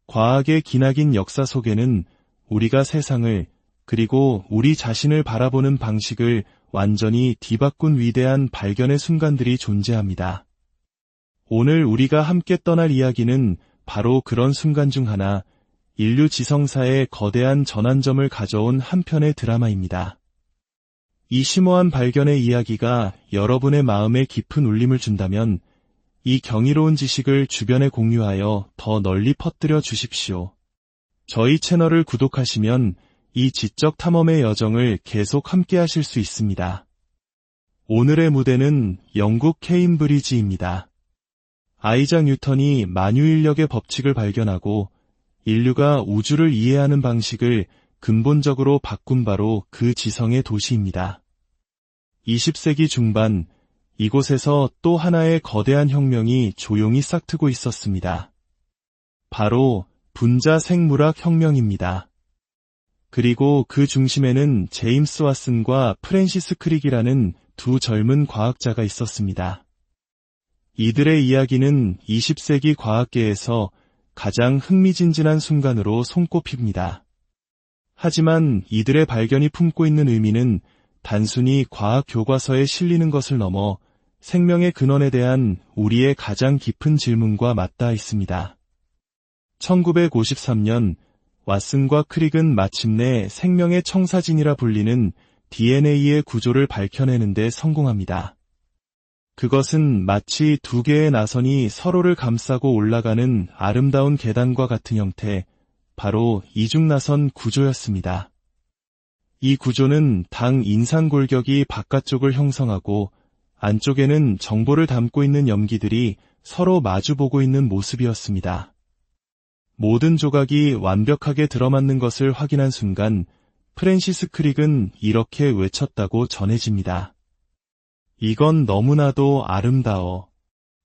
과학의 기나긴 역사 속에는 우리가 세상을, 그리고 우리 자신을 바라보는 방식을 완전히 뒤바꾼 위대한 발견의 순간들이 존재합니다. 오늘 우리가 함께 떠날 이야기는 바로 그런 순간 중 하나, 인류 지성사에 거대한 전환점을 가져온 한 편의 드라마입니다. 이 심오한 발견의 이야기가 여러분의 마음에 깊은 울림을 준다면 이 경이로운 지식을 주변에 공유하여 더 널리 퍼뜨려 주십시오. 저희 채널을 구독하시면 이 지적 탐험의 여정을 계속 함께 하실 수 있습니다. 오늘의 무대는 영국 케임브리지입니다. 아이작 뉴턴이 만유인력의 법칙을 발견하고 인류가 우주를 이해하는 방식을 근본적으로 바꾼 바로 그 지성의 도시입니다. 20세기 중반, 이곳에서 또 하나의 거대한 혁명이 조용히 싹트고 있었습니다. 바로 분자 생물학 혁명입니다. 그리고 그 중심에는 제임스 왓슨과 프랜시스 크릭이라는 두 젊은 과학자가 있었습니다. 이들의 이야기는 20세기 과학계에서 가장 흥미진진한 순간으로 손꼽힙니다. 하지만 이들의 발견이 품고 있는 의미는 단순히 과학 교과서에 실리는 것을 넘어 생명의 근원에 대한 우리의 가장 깊은 질문과 맞닿아 있습니다. 1953년 왓슨과 크릭은 마침내 생명의 청사진이라 불리는 DNA의 구조를 밝혀내는 데 성공합니다. 그것은 마치 두 개의 나선이 서로를 감싸고 올라가는 아름다운 계단과 같은 형태, 바로 이중나선 구조였습니다. 이 구조는 당 인상골격이 바깥쪽을 형성하고 안쪽에는 정보를 담고 있는 염기들이 서로 마주보고 있는 모습이었습니다. 모든 조각이 완벽하게 들어맞는 것을 확인한 순간 프랜시스 크릭은 이렇게 외쳤다고 전해집니다. 이건 너무나도 아름다워.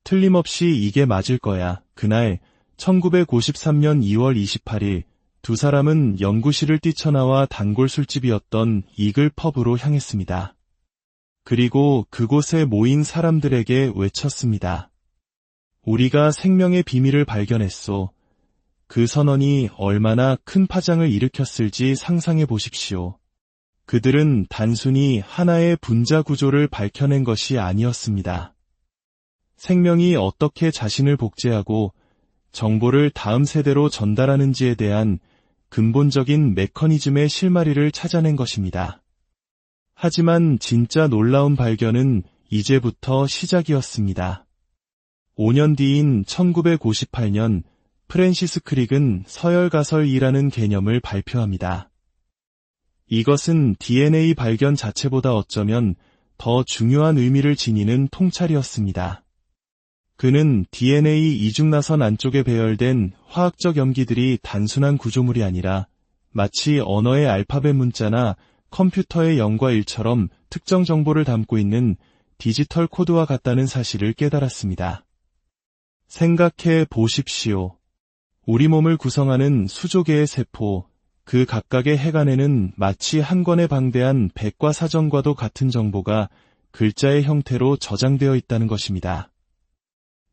틀림없이 이게 맞을 거야. 그날 1953년 2월 28일 두 사람은 연구실을 뛰쳐나와 단골 술집이었던 이글 펍으로 향했습니다. 그리고 그곳에 모인 사람들에게 외쳤습니다. 우리가 생명의 비밀을 발견했소. 그 선언이 얼마나 큰 파장을 일으켰을지 상상해 보십시오. 그들은 단순히 하나의 분자 구조를 밝혀낸 것이 아니었습니다. 생명이 어떻게 자신을 복제하고 정보를 다음 세대로 전달하는지에 대한 근본적인 메커니즘의 실마리를 찾아낸 것입니다. 하지만 진짜 놀라운 발견은 이제부터 시작이었습니다. 5년 뒤인 1958년 프랜시스 크릭은 서열가설이라는 개념을 발표합니다. 이것은 DNA 발견 자체보다 어쩌면 더 중요한 의미를 지니는 통찰이었습니다. 그는 DNA 이중나선 안쪽에 배열된 화학적 염기들이 단순한 구조물이 아니라 마치 언어의 알파벳 문자나 컴퓨터의 0과 1처럼 특정 정보를 담고 있는 디지털 코드와 같다는 사실을 깨달았습니다. 생각해 보십시오. 우리 몸을 구성하는 수조 개의 세포, 그 각각의 핵안에는 마치 한 권의 방대한 백과사전과도 같은 정보가 글자의 형태로 저장되어 있다는 것입니다.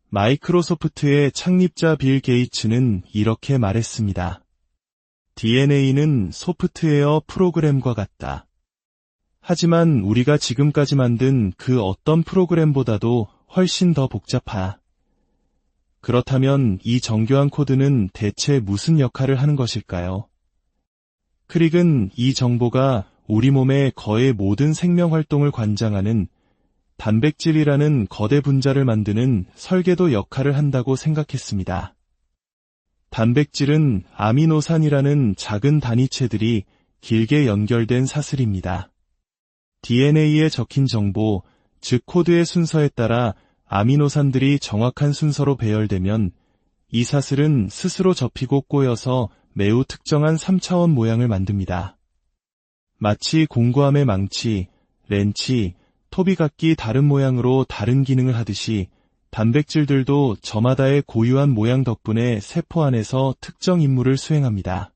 마이크로소프트의 창립자 빌 게이츠는 이렇게 말했습니다. DNA는 소프트웨어 프로그램과 같다. 하지만 우리가 지금까지 만든 그 어떤 프로그램보다도 훨씬 더 복잡하다. 그렇다면 이 정교한 코드는 대체 무슨 역할을 하는 것일까요? 크릭은 이 정보가 우리 몸의 거의 모든 생명 활동을 관장하는 단백질이라는 거대 분자를 만드는 설계도 역할을 한다고 생각했습니다. 단백질은 아미노산이라는 작은 단위체들이 길게 연결된 사슬입니다. DNA에 적힌 정보, 즉 코드의 순서에 따라 아미노산들이 정확한 순서로 배열되면 이 사슬은 스스로 접히고 꼬여서 매우 특정한 3차원 모양을 만듭니다. 마치 공구함의 망치, 렌치, 톱이 각기 다른 모양으로 다른 기능을 하듯이 단백질들도 저마다의 고유한 모양 덕분에 세포 안에서 특정 임무를 수행합니다.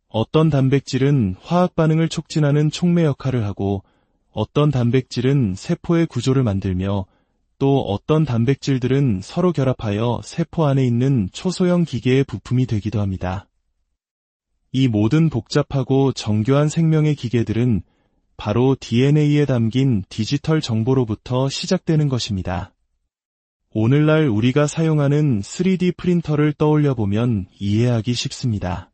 어떤 단백질은 화학 반응을 촉진하는 촉매 역할을 하고 어떤 단백질은 세포의 구조를 만들며 또 어떤 단백질들은 서로 결합하여 세포 안에 있는 초소형 기계의 부품이 되기도 합니다. 이 모든 복잡하고 정교한 생명의 기계들은 바로 DNA에 담긴 디지털 정보로부터 시작되는 것입니다. 오늘날 우리가 사용하는 3D 프린터를 떠올려보면 이해하기 쉽습니다.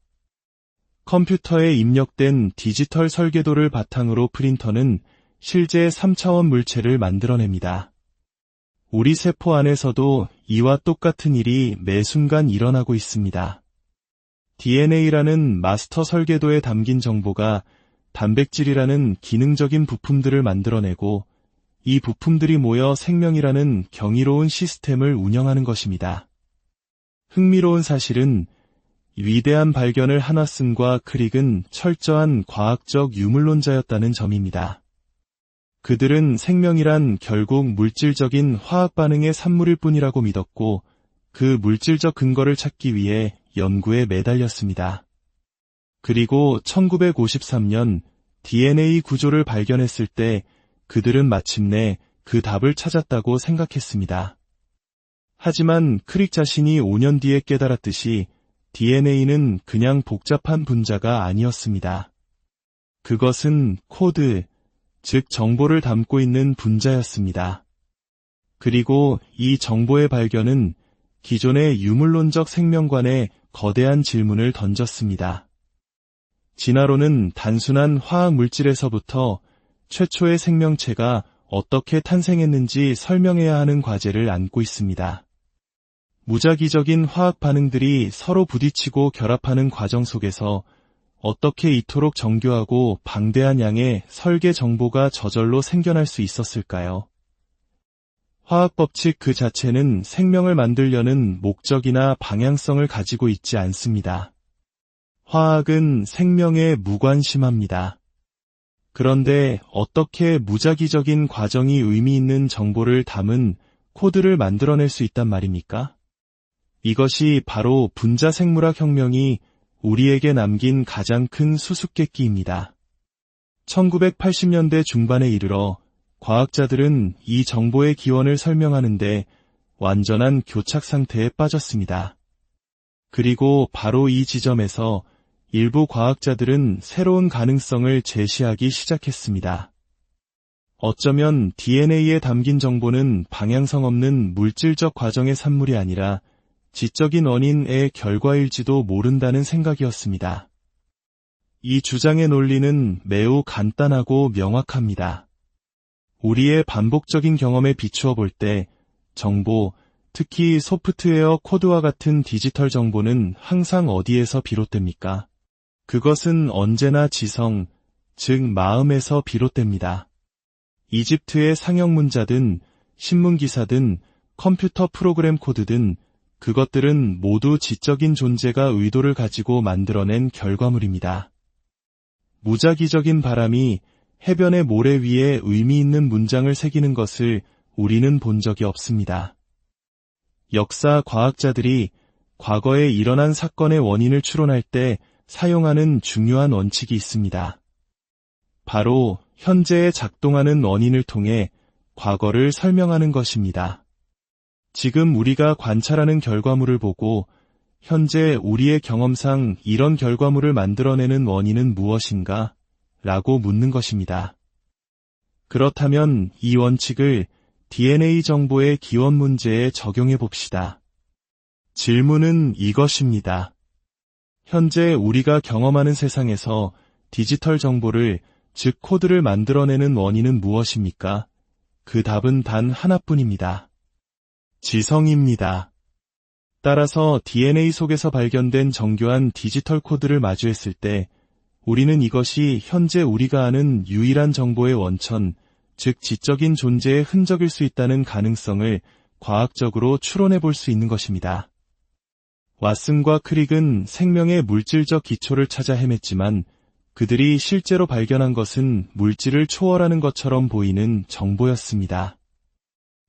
컴퓨터에 입력된 디지털 설계도를 바탕으로 프린터는 실제 3차원 물체를 만들어냅니다. 우리 세포 안에서도 이와 똑같은 일이 매 순간 일어나고 있습니다. DNA라는 마스터 설계도에 담긴 정보가 단백질이라는 기능적인 부품들을 만들어내고 이 부품들이 모여 생명이라는 경이로운 시스템을 운영하는 것입니다. 흥미로운 사실은 위대한 발견을 하나슨과 크릭은 철저한 과학적 유물론자였다는 점입니다. 그들은 생명이란 결국 물질적인 화학 반응의 산물일 뿐이라고 믿었고 그 물질적 근거를 찾기 위해 연구에 매달렸습니다. 그리고 1953년 DNA 구조를 발견했을 때 그들은 마침내 그 답을 찾았다고 생각했습니다. 하지만 크릭 자신이 5년 뒤에 깨달았듯이 DNA는 그냥 복잡한 분자가 아니었습니다. 그것은 코드, 즉 정보를 담고 있는 분자였습니다. 그리고 이 정보의 발견은 기존의 유물론적 생명관에 거대한 질문을 던졌습니다. 진화론은 단순한 화학 물질에서부터 최초의 생명체가 어떻게 탄생했는지 설명해야 하는 과제를 안고 있습니다. 무작위적인 화학 반응들이 서로 부딪히고 결합하는 과정 속에서 어떻게 이토록 정교하고 방대한 양의 설계 정보가 저절로 생겨날 수 있었을까요? 화학 법칙 그 자체는 생명을 만들려는 목적이나 방향성을 가지고 있지 않습니다. 화학은 생명에 무관심합니다. 그런데 어떻게 무작위적인 과정이 의미 있는 정보를 담은 코드를 만들어낼 수 있단 말입니까? 이것이 바로 분자 생물학 혁명이 우리에게 남긴 가장 큰 수수께끼입니다. 1980년대 중반에 이르러 과학자들은 이 정보의 기원을 설명하는데 완전한 교착 상태에 빠졌습니다. 그리고 바로 이 지점에서 일부 과학자들은 새로운 가능성을 제시하기 시작했습니다. 어쩌면 DNA에 담긴 정보는 방향성 없는 물질적 과정의 산물이 아니라 지적인 원인의 결과일지도 모른다는 생각이었습니다. 이 주장의 논리는 매우 간단하고 명확합니다. 우리의 반복적인 경험에 비추어 볼 때 정보, 특히 소프트웨어 코드와 같은 디지털 정보는 항상 어디에서 비롯됩니까? 그것은 언제나 지성, 즉 마음에서 비롯됩니다. 이집트의 상형 문자든 신문기사든 컴퓨터 프로그램 코드든 그것들은 모두 지적인 존재가 의도를 가지고 만들어낸 결과물입니다. 무작위적인 바람이 해변의 모래 위에 의미 있는 문장을 새기는 것을 우리는 본 적이 없습니다. 역사 과학자들이 과거에 일어난 사건의 원인을 추론할 때 사용하는 중요한 원칙이 있습니다. 바로 현재에 작동하는 원인을 통해 과거를 설명하는 것입니다. 지금 우리가 관찰하는 결과물을 보고 현재 우리의 경험상 이런 결과물을 만들어내는 원인은 무엇인가? 라고 묻는 것입니다. 그렇다면 이 원칙을 DNA 정보의 기원 문제에 적용해 봅시다. 질문은 이것입니다. 현재 우리가 경험하는 세상에서 디지털 정보를, 즉 코드를 만들어내는 원인은 무엇입니까? 그 답은 단 하나뿐입니다. 지성입니다. 따라서 DNA 속에서 발견된 정교한 디지털 코드를 마주했을 때 우리는 이것이 현재 우리가 아는 유일한 정보의 원천, 즉 지적인 존재의 흔적일 수 있다는 가능성을 과학적으로 추론해 볼 수 있는 것입니다. 왓슨과 크릭은 생명의 물질적 기초를 찾아 헤맸지만 그들이 실제로 발견한 것은 물질을 초월하는 것처럼 보이는 정보였습니다.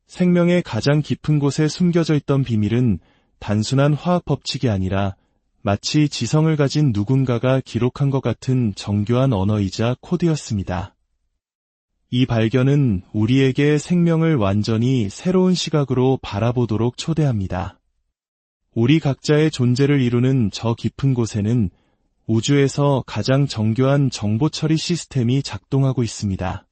생명의 가장 깊은 곳에 숨겨져 있던 비밀은 단순한 화학 법칙이 아니라 마치 지성을 가진 누군가가 기록한 것 같은 정교한 언어이자 코드였습니다. 이 발견은 우리에게 생명을 완전히 새로운 시각으로 바라보도록 초대합니다. 우리 각자의 존재를 이루는 저 깊은 곳에는 우주에서 가장 정교한 정보 처리 시스템이 작동하고 있습니다.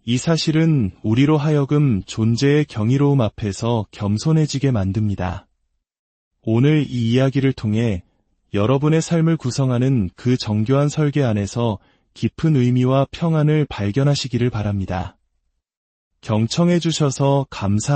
이 사실은 우리로 하여금 존재의 경이로움 앞에서 겸손해지게 만듭니다. 오늘 이 이야기를 통해 여러분의 삶을 구성하는 그 정교한 설계 안에서 깊은 의미와 평안을 발견하시기를 바랍니다. 경청해 주셔서 감사합니다.